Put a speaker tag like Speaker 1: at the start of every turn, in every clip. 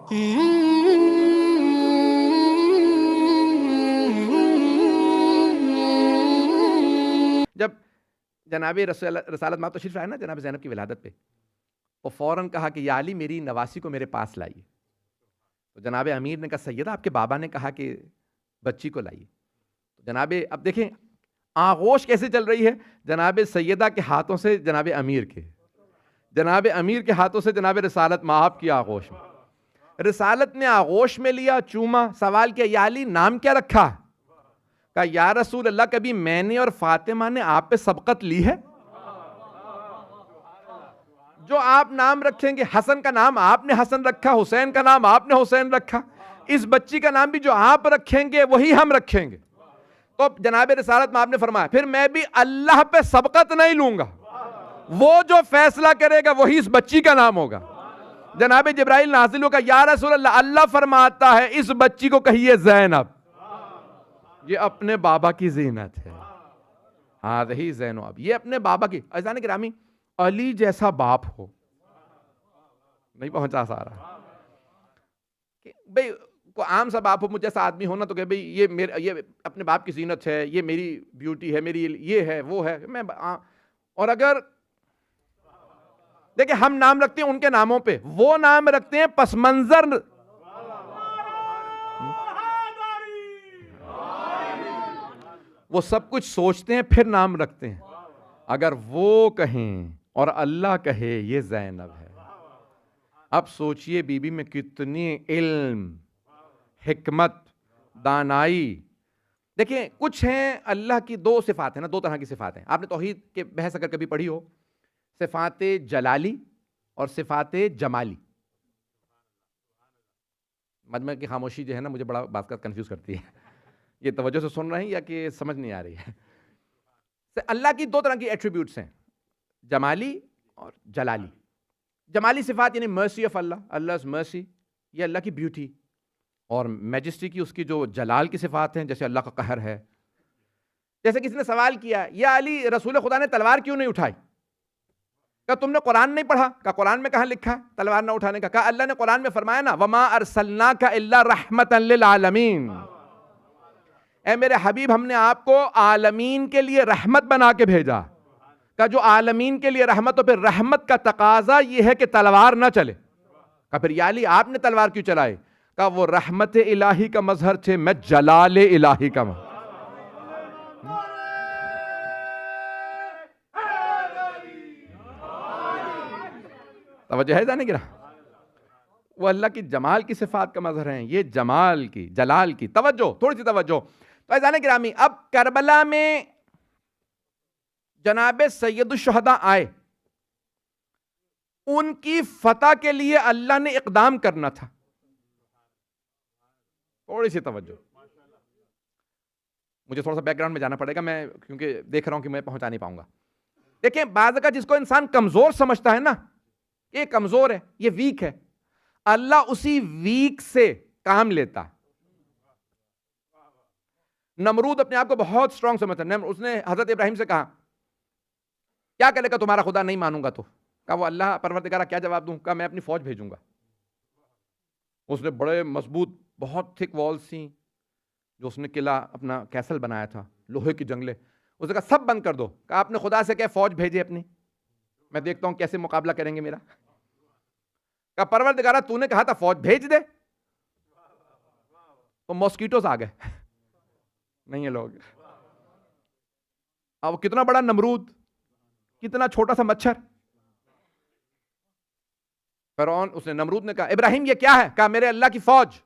Speaker 1: جب جناب رسالت مآب تشریف لائے نا جناب زینب کی ولادت پہ، وہ فوراً کہا کہ یا علی میری نواسی کو میرے پاس لائیے. تو جناب امیر نے کہا سیدہ آپ کے بابا نے کہا کہ بچی کو لائیے. تو جناب اب دیکھیں آغوش کیسے چل رہی ہے، جناب سیدہ کے ہاتھوں سے جناب امیر کے، جناب امیر کے ہاتھوں سے جناب رسالت مآب کی آغوش میں. رسالت نے آغوش میں لیا، چوما، سوال کیا یا علی نام کیا رکھا؟ کہا یا رسول اللہ کبھی میں نے اور فاطمہ نے آپ پہ سبقت لی ہے؟ جو آپ نام رکھیں گے، حسن کا نام آپ نے حسن رکھا، حسین کا نام آپ نے حسین رکھا، اس بچی کا نام بھی جو آپ رکھیں گے وہی ہم رکھیں گے. تو جناب رسالت مآب نے فرمایا پھر میں بھی اللہ پہ سبقت نہیں لوں گا، وہ جو فیصلہ کرے گا وہی اس بچی کا نام ہوگا. جناب جبرائیل نازل ہو کہا یا رسول اللہ اللہ فرماتا ہے اس بچی کو کہیے زینب، یہ اپنے بابا کی زینت ہے. ہذہ زینب، یہ اپنے بابا کی. عزیزان گرامی علی جیسا باپ ہو، نہیں پہنچا سارا کہ بھئی کوئی عام سا باپ ہو، مجھ جیسا آدمی ہونا تو کہ بھئی یہ اپنے باپ کی زینت ہے، یہ میری بیوٹی ہے، میری یہ ہے وہ ہے. اور اگر دیکھیں ہم نام رکھتے ہیں ان کے ناموں پہ، وہ نام رکھتے ہیں پس منظر. وہ سب کچھ سوچتے ہیں پھر نام رکھتے ہیں. اگر وہ کہیں اور اللہ کہے یہ زینب ہے، اب سوچئے بی بی میں کتنی علم، حکمت، دانائی. دیکھیں کچھ ہیں اللہ کی دو صفات ہیں نا، دو طرح کی صفات ہیں. آپ نے توحید کے بحث اگر کبھی پڑھی ہو، صفات جلالی اور صفات جمالی. مجمع کی خاموشی جو ہے نا مجھے بڑا بات کا کنفیوز کرتی ہے. یہ توجہ سے سن رہے ہیں یا کہ سمجھ نہیں آ رہی ہے؟ اللہ کی دو طرح کی ایٹریبیوٹس ہیں، جمالی اور جلالی. جمالی صفات یعنی mercy of Allah, Allah's mercy، یہ اللہ کی بیوٹی. اور میجسٹی کی اس کی جو جلال کی صفات ہیں، جیسے اللہ کا قہر ہے. جیسے کسی نے سوال کیا یا علی رسول خدا نے تلوار کیوں نہیں اٹھائی؟ کہا تم نے قرآن نہیں پڑھا؟ کہا قرآن میں کہاں لکھا ہے تلوار نہ اٹھانے کا؟ کہا اللہ نے قرآن میں فرمایا نا وَمَا أَرْسَلْنَاكَ إِلَّا رَحْمَةً لِّلْعَالَمِينَ، اے میرے حبیب ہم نے آپ کو عالمین کے لیے رحمت بنا کے بھیجا. کہا جو عالمین کے لیے رحمت، تو پھر رحمت کا تقاضا یہ ہے کہ تلوار نہ چلے. کہا پھر یا علی آپ نے تلوار کیوں چلائے؟ کہا وہ رحمت الہی کا مظہر تھے، میں جلال الہی کا مظہر. توجہ ہے جانے گرا، وہ اللہ کی جمال کی صفات کا مظہر ہیں، یہ جمال کی جلال کی. توجہ، تھوڑی سی توجہ. تو عزیزان گرامی اب کربلا میں جناب سید الشہداء آئے، ان کی فتح کے لیے اللہ نے اقدام کرنا تھا. تھوڑی سی توجہ، مجھے تھوڑا سا بیک گراؤنڈ میں جانا پڑے گا، میں کیونکہ دیکھ رہا ہوں کہ میں پہنچا نہیں پاؤں گا. دیکھیں بعض کا جس کو انسان کمزور سمجھتا ہے نا، یہ کمزور ہے، یہ ویک ہے، اللہ اسی ویک سے کام لیتا. نمرود اپنے آپ کو بہت سٹرونگ سمجھتا ہے. اس نے حضرت ابراہیم سے کہا کیا کرے گا تمہارا خدا نہیں مانوں گا تو؟ کہا وہ اللہ پروردگارہ کیا جواب دوں؟ کہا میں اپنی فوج بھیجوں گا. اس نے بڑے مضبوط بہت تھک والز تھیں، جو اس نے قلعہ اپنا کیسل بنایا تھا، لوہے کی جنگلیں. اس نے کہا سب بند کر دو. کہا اپنے خدا سے کہ فوج بھیجے اپنی، میں دیکھتا ہوں کیسے مقابلہ کریں گے میرا. کہا پروردگارہ تو نے کہا تھا فوج بھیج دے. تو ماسکیٹوز آ گئے نہیں ہے لوگ. اب کتنا بڑا نمرود، کتنا چھوٹا سا مچھر. فرعون اس نے نمرود نے کہا ابراہیم یہ کیا ہے؟ کہا میرے اللہ کی فوج.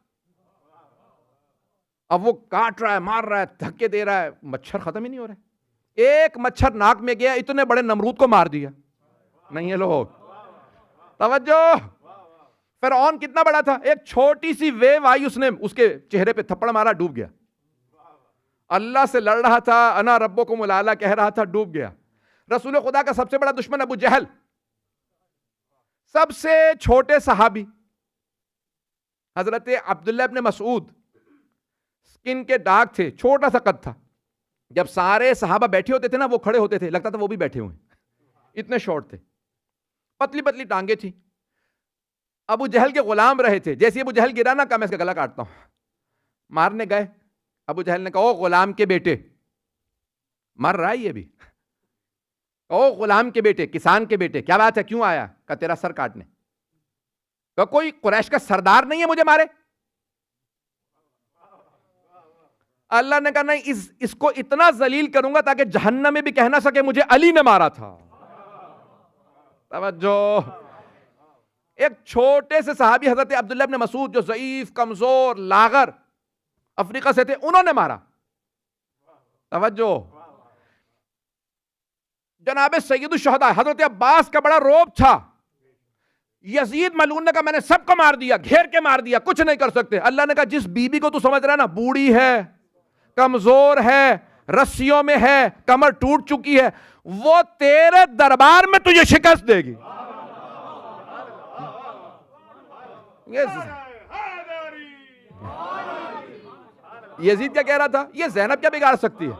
Speaker 1: اب وہ کاٹ رہا ہے، مار رہا ہے، دھکے دے رہا ہے، مچھر ختم ہی نہیں ہو رہا ہے. ایک مچھر ناک میں گیا، اتنے بڑے نمرود کو مار دیا. نہیں ہے لوگ، توجہ. فرعون کتنا بڑا تھا، ایک چھوٹی سی ویو آئی، اس نے اس کے چہرے پہ تھپڑ مارا، ڈوب گیا. اللہ سے لڑ رہا تھا، انا ربکم الاعلی کہہ رہا تھا، ڈوب گیا. رسول خدا کا سب سے بڑا دشمن ابو جہل، سب سے چھوٹے صحابی حضرت عبداللہ ابن مسعود، سکن کے داغ تھے، چھوٹا سا قد تھا. جب سارے صحابہ بیٹھے ہوتے تھے نا وہ کھڑے ہوتے تھے، لگتا تھا وہ بھی بیٹھے ہوئے، اتنے شارٹ تھے، پتلی پتلی ٹانگیں تھی. ابو جہل کے غلام رہے تھے. جیسے ابو جہل گرا نا, کہا میں اس کا گلا کاٹتا ہوں. مارنے گئے, ابو جہل نے کہا او غلام کے بیٹے, مر رہا ہے یہ بھی, او غلام کے بیٹے, کسان کے بیٹے, کیا بات ہے, کیوں آیا؟ کہا تیرا سر کاٹنے. کہا کوئی قریش کا سردار نہیں ہے مجھے مارے؟ اللہ نے کہا نہیں, اس کو اتنا ذلیل کروں گا تاکہ جہنم میں بھی کہہ نہ سکے مجھے علی نے مارا تھا. توجہ. ایک چھوٹے سے صحابی حضرت عبداللہ ابن مسعود, جو ضعیف, کمزور, لاغر, افریقہ سے تھے, انہوں نے مارا. توجہ. جناب سید الشہداء حضرت عباس کا بڑا روب تھا. یزید ملعون نے کہا میں نے سب کو مار دیا, گھیر کے مار دیا, کچھ نہیں کر سکتے. اللہ نے کہا جس بی بی کو تو سمجھ رہا ہے نا, بوڑھی ہے, کمزور ہے, رسیوں میں ہے, کمر ٹوٹ چکی ہے, وہ تیرے دربار میں تجھے شکست دے گی. یزید کیا کہہ رہا تھا, یہ زینب کیا بگاڑ سکتی ہے,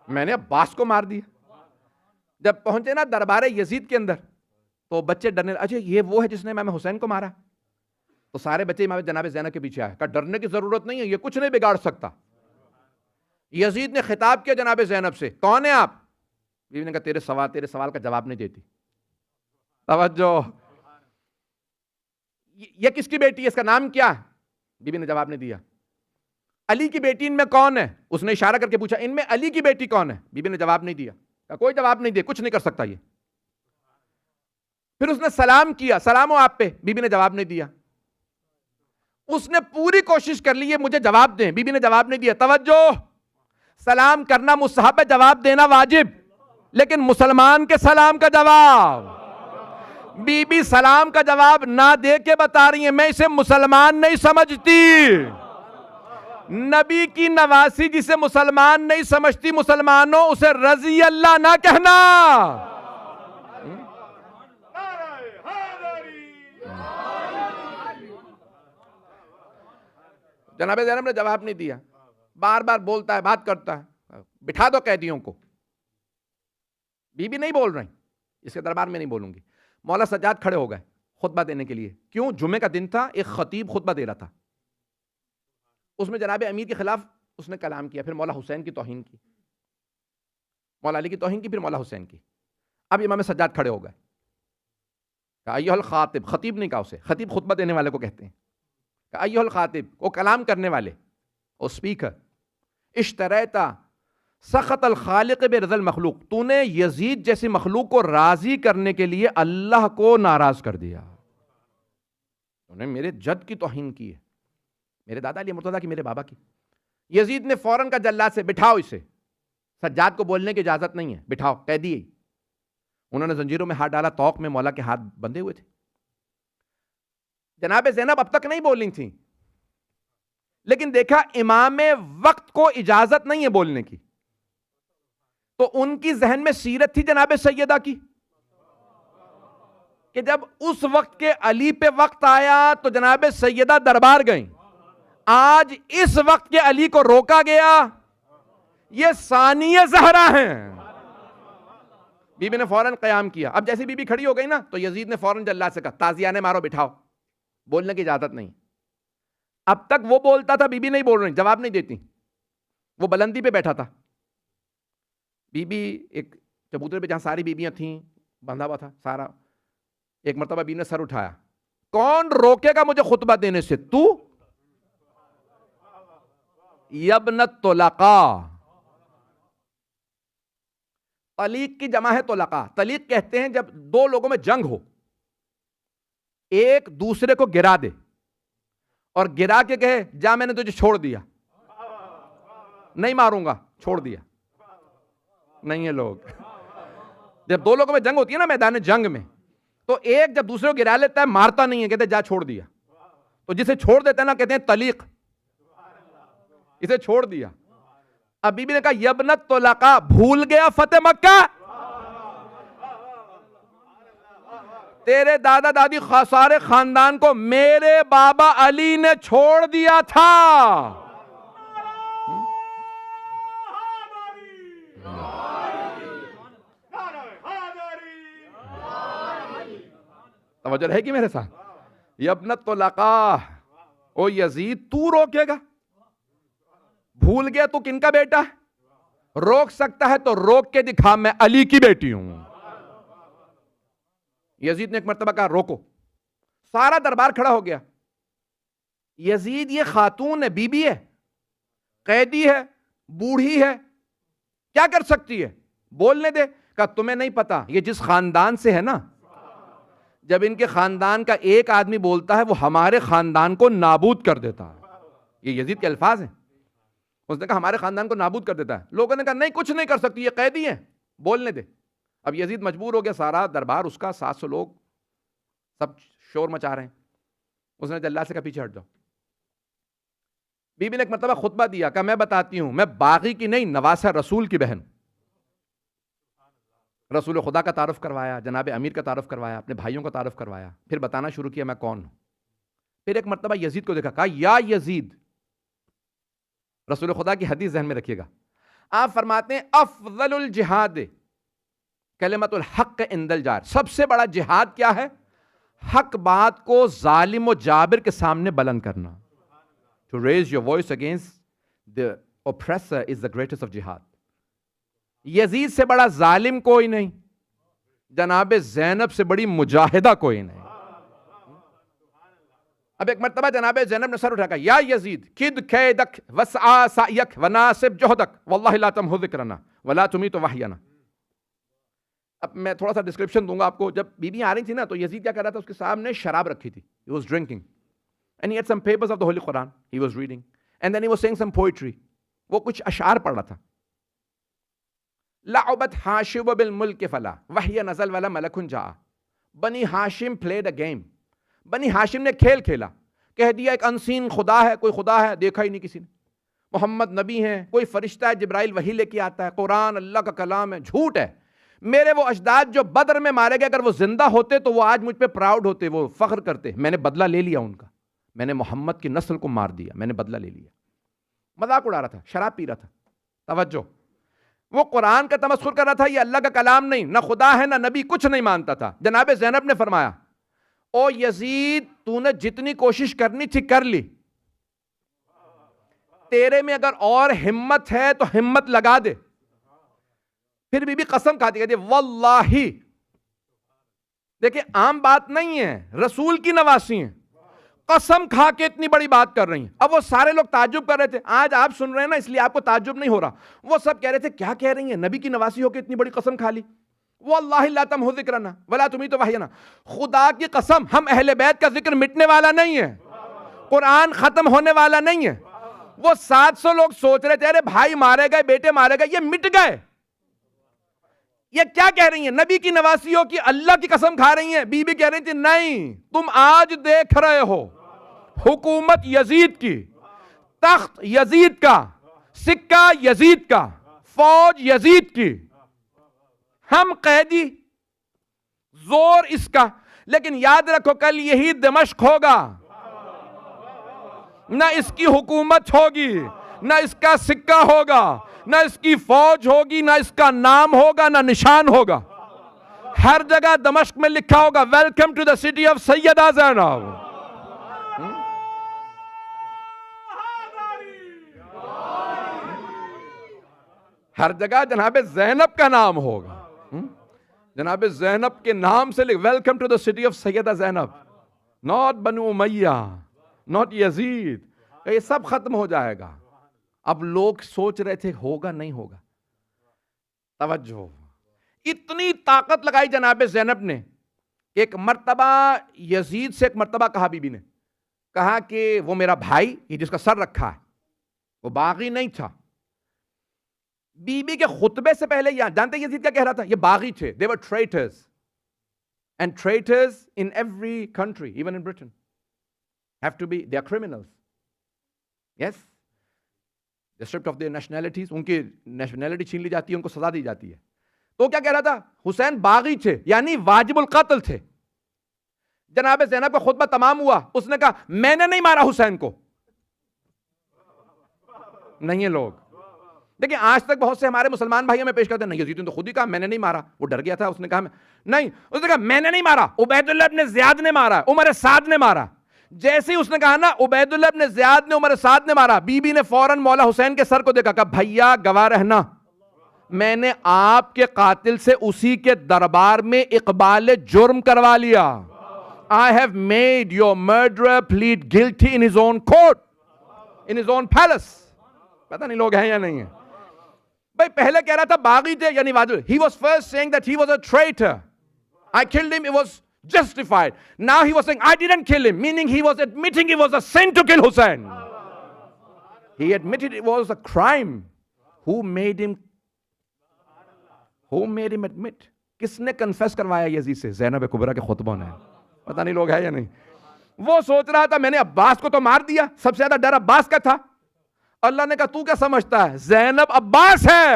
Speaker 1: میں نے عباس کو مار دیا. جب پہنچے نا دربار یزید کے اندر تو بچے ڈرنے, اچھا یہ وہ ہے جس نے امام حسین کو مارا. تو سارے بچے امام جناب زینب کے پیچھے آئے, کہا ڈرنے کی ضرورت نہیں ہے, یہ کچھ نہیں بگاڑ سکتا. یزید نے خطاب کیا جناب زینب سے, کون ہیں آپ؟ بیوی نے کہا تیرے سوال کا جواب نہیں دیتی. توجہ. یہ کس کی بیٹی ہے, اس کا نام کیا ہے؟ بیوی نے جواب نہیں دیا. علی کی بیٹی ان میں کون ہے؟ اس نے اشارہ کر کے پوچھا ان میں علی کی بیٹی کون ہے؟ بیوی نے جواب نہیں دیا. کوئی جواب نہیں دیا, کچھ نہیں کر سکتا یہ. پھر اس نے سلام کیا, سلام ہو آپ پہ, بیوی نے جواب نہیں دیا. اس نے پوری کوشش کر لی ہے مجھے جواب دیں, بیوی نے جواب نہیں دیا. توجہ. سلام کرنا مستحب ہے, جواب دینا واجب, لیکن مسلمان کے سلام کا جواب. بی بی سلام کا جواب نہ دے کے بتا رہی ہیں میں اسے مسلمان نہیں سمجھتی. نبی کی نواسی جسے مسلمان نہیں سمجھتی, مسلمانوں اسے رضی اللہ نہ کہنا. جناب زینب نے جواب نہیں دیا, بار بار بولتا ہے, بات کرتا ہے, بٹھا دو قیدیوں کو. بی بی نہیں بول رہی, اس کے دربار میں نہیں بولوں گی. مولا سجاد کھڑے ہو گئے خطبہ دینے کے لیے. کیوں؟ جمعے کا دن تھا, ایک خطیب خطبہ دے رہا تھا, اس میں جناب امیر کے خلاف اس نے کلام کیا, پھر مولا حسین کی توہین کی, مولا علی کی توہین کی, پھر مولا حسین کی. اب امام سجاد کھڑے ہو گئے, کہا ایھا الخاطب, خطیب نہیں کہا اسے, خطیب خطبہ دینے والے کو کہتے ہیں. کہا ایھا الخاطب, وہ کلام کرنے والے, وہ اسپیکر, اشتریتا سخط الخالق برضا المخلوق, تو نے یزید جیسی مخلوق کو راضی کرنے کے لیے اللہ کو ناراض کر دیا. تو نے میرے جد کی توہین کی ہے, میرے دادا علی مرتضیٰ کی, میرے بابا کی. یزید نے فوراً کا جلاد سے, بٹھاؤ اسے, سجاد کو بولنے کی اجازت نہیں ہے, بٹھاؤ, قیدی ہے. انہوں نے زنجیروں میں ہاتھ ڈالا, طوق میں مولا کے ہاتھ بندھے ہوئے تھے. جناب زینب اب تک نہیں بولنی تھی, لیکن دیکھا امام وقت کو اجازت نہیں ہے بولنے کی, تو ان کی ذہن میں سیرت تھی جناب سیدہ کی, کہ جب اس وقت کے علی پہ وقت آیا تو جناب سیدہ دربار گئیں. آج اس وقت کے علی کو روکا گیا, یہ ثانیہ زہرا ہیں. بی بی نے فوراً قیام کیا. اب جیسے بی بی کھڑی ہو گئی نا, تو یزید نے فوراً جلاد سے کہا تازیانے مارو, بٹھاؤ, بولنے کی اجازت نہیں. اب تک وہ بولتا تھا, بی بی نہیں بول رہی, جواب نہیں دیتی. وہ بلندی پہ بیٹھا تھا. بی بی ایک چبوترے پہ جہاں ساری بیبیاں تھیں بندھا ہوا تھا سارا, ایک مرتبہ بی نے سر اٹھایا, کون روکے گا مجھے خطبہ دینے سے؟ تو یبن الطلقاء. طلیق کی جمع ہے طلقاء. طلیق کہتے ہیں جب دو لوگوں میں جنگ ہو, ایک دوسرے کو گرا دے اور گرا کے کہے جا میں نے تجھے چھوڑ دیا, نہیں ماروں گا, چھوڑ دیا. نہیں ہے لوگ, جب دو لوگوں میں جنگ ہوتی ہے نا میدان جنگ میں, تو ایک جب دوسرے کو گرا لیتا ہے مارتا نہیں ہے, کہتے جا چھوڑ دیا. تو جسے چھوڑ دیتا ہے نا کہتے ہیں طلیق, اسے چھوڑ دیا. اب بی بی نے کہا یبن الطلقاء, بھول گیا فتح مکہ؟ تیرے دادا دادی سارے خاندان کو میرے بابا علی نے چھوڑ دیا تھا. توجہ رہے گی میرے ساتھ؟ یا ابن الطلقاء، او یزید تو روکے گا؟ بھول گیا تو کن کا بیٹا ہے؟ روک سکتا ہے تو روک کے دکھا، میں علی کی بیٹی ہوں۔ یزید نے ایک مرتبہ کہا روکو، سارا دربار کھڑا ہو گیا۔ یزید یہ خاتون ہے، بی بی ہے، قیدی ہے، بوڑھی ہے، کیا کر سکتی ہے؟ بولنے دے۔ کہا تمہیں نہیں پتا یہ جس خاندان سے ہے نا، جب ان کے خاندان کا ایک آدمی بولتا ہے وہ ہمارے خاندان کو نابود کر دیتا ہے۔ یہ یزید کے الفاظ ہیں۔ اس نے کہا ہمارے خاندان کو نابود کر دیتا ہے۔ لوگوں نے کہا نہیں کچھ نہیں کر سکتی، یہ قیدی ہیں، بولنے دے۔ اب یزید مجبور ہو گیا، سارا دربار اس کا، 700 لوگ سب شور مچا رہے ہیں۔ اس نے جلاد سے کہا پیچھے ہٹ جاؤ۔ بی بی نے ایک مرتبہ خطبہ دیا، کہا میں بتاتی ہوں، میں باغی کی نہیں، نواسہ رسول کی بہن۔ رسول خدا کا تعارف کروایا، جناب امیر کا تعارف کروایا، اپنے بھائیوں کا تعارف کروایا، پھر بتانا شروع کیا میں کون ہوں۔ پھر ایک مرتبہ یزید کو دیکھا، کہا یا یزید۔ رسول خدا کی حدیث ذہن میں رکھیے گا، آپ فرماتے ہیں افضل الجہاد کلمۃ الحق عند الجار، سب سے بڑا جہاد کیا ہے؟ حق بات کو ظالم و جابر کے سامنے بلند کرنا۔ To raise your voice against the oppressor is the greatest of jihad۔ یزید سے بڑا ظالم کوئی نہیں، جناب زینب سے بڑی مجاہدہ کوئی نہیں۔ اب ایک مرتبہ جناب زینب نے سر اٹھا کہا یا یزید کد کیدک وسعا سعیک وناسب جہدک واللہ لا تمحو ذکرنا ولا تمیت وحینا۔ اب میں تھوڑا سا ڈسکرپشن دوں گا آپ کو۔ جب بی بی آ رہی تھی نا تو یزید کیا کر رہا تھا، اس کے سامنے شراب رکھی تھی، he was drinking and he had some papers of the Holy Quran he was reading and then he was saying some poetry۔ وہ کچھ اشعار پڑھ رہا تھا۔ لعبت ہاشم بالملک فلا وحی نزل ولا ملک جاء، بنی ہاشم played a game، بنی ہاشم نے کھیل کھیلا، کہہ دیا ایک انسین خدا ہے، کوئی خدا ہے دیکھا ہی نہیں کسی نے، محمد نبی ہیں، کوئی فرشتہ ہے جبرائیل وحی لے کے آتا ہے، قرآن اللہ کا کلام ہے، جھوٹ ہے۔ میرے وہ اجداد جو بدر میں مارے گئے اگر وہ زندہ ہوتے تو وہ آج مجھ پہ پراؤڈ ہوتے، وہ فخر کرتے، میں نے بدلہ لے لیا ان کا، میں نے محمد کی نسل کو مار دیا، میں نے بدلہ لے لیا۔ مذاق اڑا رہا تھا، شراب پی رہا تھا۔ توجہ، وہ قرآن کا تمسخر کر رہا تھا، یہ اللہ کا کلام نہیں، نہ خدا ہے نہ نبی، کچھ نہیں مانتا تھا۔ جناب زینب نے فرمایا او یزید تو نے جتنی کوشش کرنی تھی کر لی، تیرے میں اگر اور ہمت ہے تو ہمت لگا دے۔ پھر بی بی قسم کھاتی کہتی واللہ، دیکھیں عام بات نہیں ہے، رسول کی نواسی ہیں، قسم کھا کے اتنی بڑی بات کر رہی ہیں۔ اب وہ سارے لوگ تعجب کر رہے تھے، آج آپ سن رہے ہیں نا اس لیے آپ کو تعجب نہیں ہو رہا، وہ سب کہہ رہے تھے کیا کہہ رہی ہیں، نبی کی نواسی ہو کے اتنی بڑی قسم کھا لی۔ واللہ لا تمحو ذکرنا ولا تمیت وحینا، خدا کی قسم ہم اہل بیت کا ذکر مٹنے والا نہیں ہے، قرآن ختم ہونے والا نہیں ہے۔ وہ 700 لوگ سوچ رہے تھے ارے بھائی مارے گئے، بیٹے مارے گئے، یہ مٹ گئے، یہ کیا کہہ رہی ہیں، نبی کی نواسیوں کی اللہ کی قسم کھا رہی ہیں۔ بی بی کہہ رہی تھی نہیں، تم آج دیکھ رہے ہو حکومت یزید کی، تخت یزید کا، سکہ یزید کا، فوج یزید کی، ہم قیدی، زور اس کا، لیکن یاد رکھو کل یہی دمشق ہوگا، نہ اس کی حکومت ہوگی، نہ اس کا سکہ ہوگا، نہ اس کی فوج ہوگی، نہ اس کا نام ہوگا، نہ نشان ہوگا۔ ہر جگہ دمشق میں لکھا ہوگا welcome to the city of سیدہ زینب۔ ہر جگہ جناب زینب کا نام ہوگا، جناب زینب کے نام سے لکھ welcome to the city of Syeda Zainab, not Banu Umayya, not یزید۔ یہ سب ختم ہو جائے گا۔ اب لوگ سوچ رہے تھے ہوگا نہیں ہوگا۔ توجہ، اتنی طاقت لگائی جناب زینب نے کہ ایک مرتبہ یزید سے ایک مرتبہ کہا، بی بی نے کہا کہ وہ میرا بھائی یہ جس کا سر رکھا ہے وہ باغی نہیں تھا۔ بی بی کے خطبے سے پہلے یہاں جانتے یزید کیا کہہ رہا تھا، یہ باغی تھے، they were traitors and traitors in every country even in Britain have to be, they are criminals, yes, they're stripped of their nationalities، ان کی نیشنلٹی چھین لی جاتی ہے، ان کو سزا دی جاتی ہے۔ تو کیا کہہ رہا تھا، حسین باغی تھے یعنی واجب القتل تھے۔ جناب زینب کا خطبہ تمام ہوا، اس نے کہا میں نے نہیں مارا حسین کو، نہیں ہے لوگ، دیکھیں آج تک بہت سے ہمارے مسلمان بھائی ہمیں پیش کرتے ہیں نہیں یزید نے تو خود ہی کہا میں نے نہیں مارا, وہ ڈر گیا تھا, اس نے کہا نہیں, اس نے کہا میں نے نہیں مارا, عبید اللہ ابن زیاد نے مارا, عمر سعد نے مارا. جیسے ہی اس نے کہا نا عبید اللہ ابن زیاد نے عمر سعد نے مارا, بی بی نے فوراً مولا حسین کے سر کو دیکھا, کہا بھیا گواہ رہنا, میں نے آپ کے قاتل سے اسی کے دربار میں اقبال جرم کروا لیا. I have made your murderer plead guilty in his own court, in his own palace. پتہ نہیں لوگ ہیں یا نہیں ہیں بھائی. پہلے کہہ رہا تھا باغی تھے یعنی واجب. He was first saying that he was a traitor. I killed him, it was justified. Now he was saying I didn't kill him, meaning he was admitting it was a sin to kill Hussein. He admitted it was a crime. Who made him admit? کس نے confess کروایا یزید سے؟ زینب کبریٰ کے خطبوں نے. پتہ نہیں لوگ ہیں یا نہیں. وہ سوچ رہا تھا میں نے عباس کو تو مار دیا, سب سے زیادہ ڈر عباس کا تھا. اللہ نے کہا تو کیا سمجھتا ہے, زینب عباس ہے.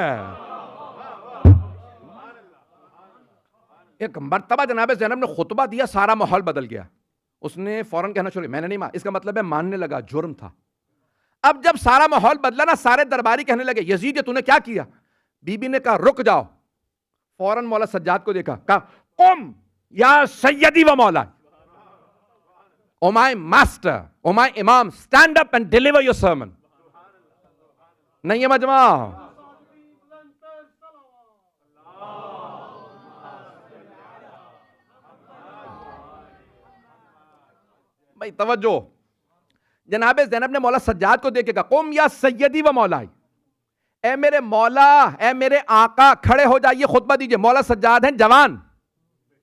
Speaker 1: ایک مرتبہ جناب زینب نے خطبہ دیا, سارا ماحول بدل گیا. اس نے فوراً کہنا شروع میں نے نہیں مارا. اس کا مطلب ہے ماننے لگا جرم تھا. اب جب سارا ماحول بدلا نا, سارے درباری کہنے لگے یزید تو نے کیا کیا. بی بی نے کہا رک جاؤ. فوراً مولا سجاد کو دیکھا, کہا قم یا سیدی و مولا, او مائی ماسٹر, او مائی امام, stand up and deliver your sermon. نہیں ہے مجمع. بھائی توجہ, جناب زینب نے مولا سجاد کو دیکھ کے کہا قم یا سیدی و مولائی, اے میرے مولا, اے میرے آقا, کھڑے ہو جائیے, خطبہ دیجئے. مولا سجاد ہیں جوان,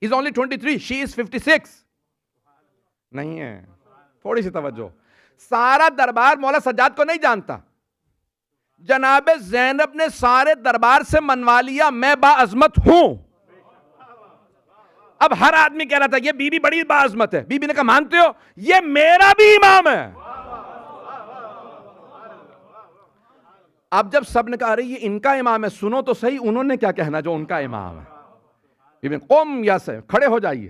Speaker 1: he's only 23, she is 56. نہیں ہے, تھوڑی سی توجہ. سارا دربار مولا سجاد کو نہیں جانتا. جناب زینب نے سارے دربار سے منوا لیا میں باعظمت ہوں. اب ہر آدمی کہہ رہا تھا یہ بی بی بڑی باعظمت ہے. بی بی نے کہا مانتے ہو, یہ میرا بھی امام ہے. اب جب سب نے کہا رہی یہ ان کا امام ہے, سنو تو صحیح انہوں نے کیا کہنا جو ان کا امام ہے. قم یا سے, کھڑے ہو جائیے.